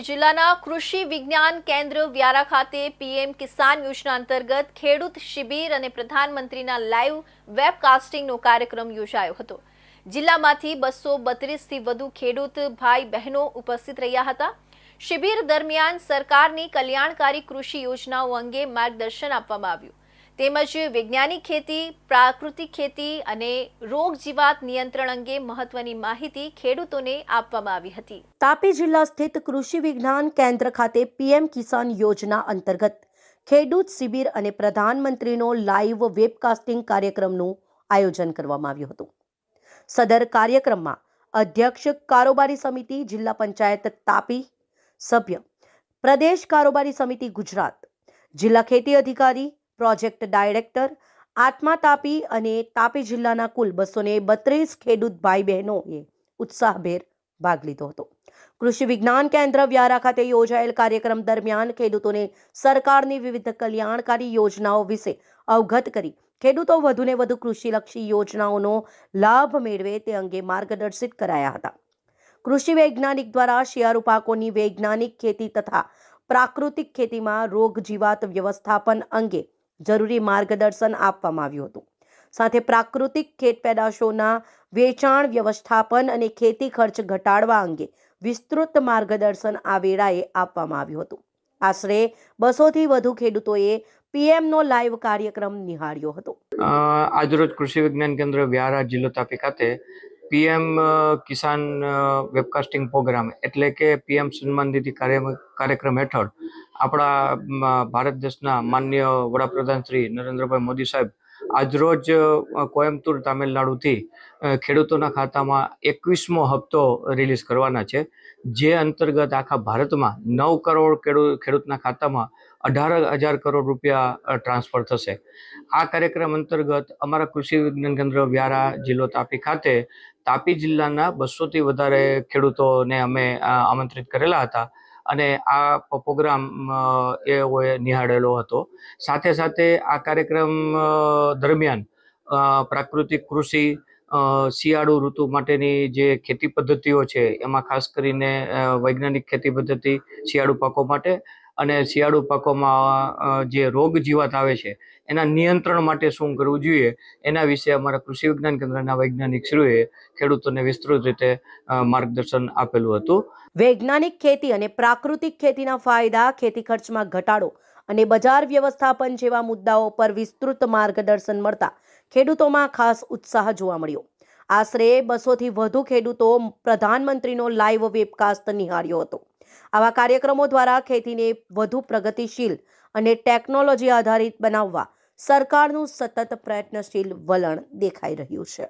જિલ્લાના કૃષિ વિજ્ઞાન કેન્દ્ર વ્યારા ખાતે પીએમ કિસાન યોજના અંતર્ગત ખેડૂત શિબિર અને પ્રધાનમંત્રીના લાઈવ વેબકાસ્ટિંગનો કાર્યક્રમ યોજાયો હતો। જિલ્લામાંથી 232થી વધુ ખેડૂત ભાઈ બહેનો ઉપસ્થિત રહ્યા હતા। શિબિર દરમિયાન સરકારની કલ્યાણકારી કૃષિ યોજનાઓ અંગે માર્ગદર્શન આપવામાં આવ્યું તેમજ વૈજ્ઞાનિક ખેતી, પ્રાકૃતિક ખેતી અને રોગ જીવાત નિયંત્રણ અંગે મહત્વની માહિતી ખેડૂતોને આપવામાં આવી હતી। તાપી જિલ્લા સ્થિત કૃષિ વિજ્ઞાન કેન્દ્ર ખાતે પીએમ કિસાન યોજના અંતર્ગત ખેડૂત શિબિર અને પ્રધાનમંત્રીનો લાઈવ વેબકાસ્ટિંગ કાર્યક્રમનું આયોજન કરવામાં આવ્યું હતું। સદર કાર્યક્રમમાં અધ્યક્ષ કારોબારી સમિતિ જિલ્લા પંચાયત તાપી, સભ્ય પ્રદેશ કારોબારી સમિતિ ગુજરાત, જિલ્લા ખેતી અધિકારી, પ્રોજેક્ટ ડાયરેક્ટર આત્મા તાપી અને તાપી જિલ્લાના કુલ 232 ખેડૂત ભાઈ બહેનોએ ઉત્સાહભેર ભાગ લીધો હતો। કૃષિ વિજ્ઞાન કેન્દ્ર વ્યારા ખાતે યોજાયેલ કાર્યક્રમ દરમિયાન ખેડૂતોને સરકારની વિવિધ કલ્યાણકારી યોજનાઓ વિશે અવગત કરી ખેડૂતો વધુને વધુ કૃષિલક્ષી યોજનાઓનો લાભ મેળવે તે અંગે માર્ગદર્શિત કરાયા હતા। કૃષિ વૈજ્ઞાનિક દ્વારા શિયાળુ પાકોની વૈજ્ઞાનિક ખેતી તથા પ્રાકૃતિક ખેતીમાં રોગ જીવાત વ્યવસ્થાપન અંગે જરૂરી માર્ગદર્શન આપવામાં આવ્યું હતું। સાથે પ્રાકૃતિક ખેત પેદાશોના વેચાણ, વ્યવસ્થાપન અને ખેતી ખર્ચ ઘટાડવા અંગે વિસ્તૃત માર્ગદર્શન આ વેળાએ આપવામાં આવ્યું હતું। આશરે 200થી વધુ ખેડૂતોએ પીએમનો લાઈવ કાર્યક્રમ નિહાળ્યો હતો। આજરોજ કૃષિ વિજ્ઞાન કેન્દ્ર વ્યારા જિલ્લો તાપી ખાતે પીએમ કિસાન વેબકાસ્ટિંગ પ્રોગ્રામ એટલે કે પીએમ સન્માન નિધિ કાર્યક્રમ હેઠળ આપણા ભારત દેશના માનનીય વડાપ્રધાન શ્રી નરેન્દ્રભાઈ મોદી સાહેબ આજરોજ કોયમ્બતુર તામિલનાડુથી ખેડૂતોના ખાતામાં 21મો હપ્તો રિલીઝ કરવાના છે, જે અંતર્ગત આખા ભારતમાં 9 કરોડ ખેડૂતના ખાતામાં 18,000 કરોડ રૂપિયા ટ્રાન્સફર થશે। આ કાર્યક્રમ અંતર્ગત અમારા કૃષિ વિજ્ઞાન કેન્દ્ર વ્યારા જિલ્લો તાપી ખાતે તાપી જિલ્લાના 200થી વધારે ખેડૂતોને અમે આમંત્રિત કરેલા હતા અને આ પ્રોગ્રામ એઓએ નિહાળેલો હતો। સાથે સાથે આ કાર્યક્રમ દરમિયાન પ્રાકૃતિક કૃષિ, શિયાળુ ઋતુ માટેની જે ખેતી પદ્ધતિઓ છે એમાં ખાસ કરીને વૈજ્ઞાનિક ખેતી પદ્ધતિ શિયાળુ પાકો માટે અને શિયાળુ પાકોમાં જે રોગ જીવાત આવે છે એના નિયંત્રણ માટે શું કરવું જોઈએ એના વિશે અમારા કૃષિ વિજ્ઞાન કેન્દ્રના વૈજ્ઞાનિકશ્રીઓએ ખેડૂતોને વિસ્તૃત રીતે માર્ગદર્શન આપેલું હતું। વૈજ્ઞાનિક ખેતી અને પ્રાકૃતિક ખેતીના ફાયદા, ખેતી ખર્ચમાં ઘટાડો અને બજાર વ્યવસ્થાપન જેવા મુદ્દાઓ પર વિસ્તૃત માર્ગદર્શન મળતા ખેડૂતોમાં ખાસ ઉત્સાહ જોવા મળ્યો। આશરે 200થી વધુ ખેડૂતો પ્રધાનમંત્રીનો લાઈવ વેબકાસ્ટ નિહાળ્યો હતો। આવા કાર્યક્રમો દ્વારા ખેતીને વધુ પ્રગતિશીલ અને ટેકનોલોજી આધારિત બનાવવા સરકારનું સતત પ્રયત્નશીલ વલણ દેખાઈ રહ્યું છે।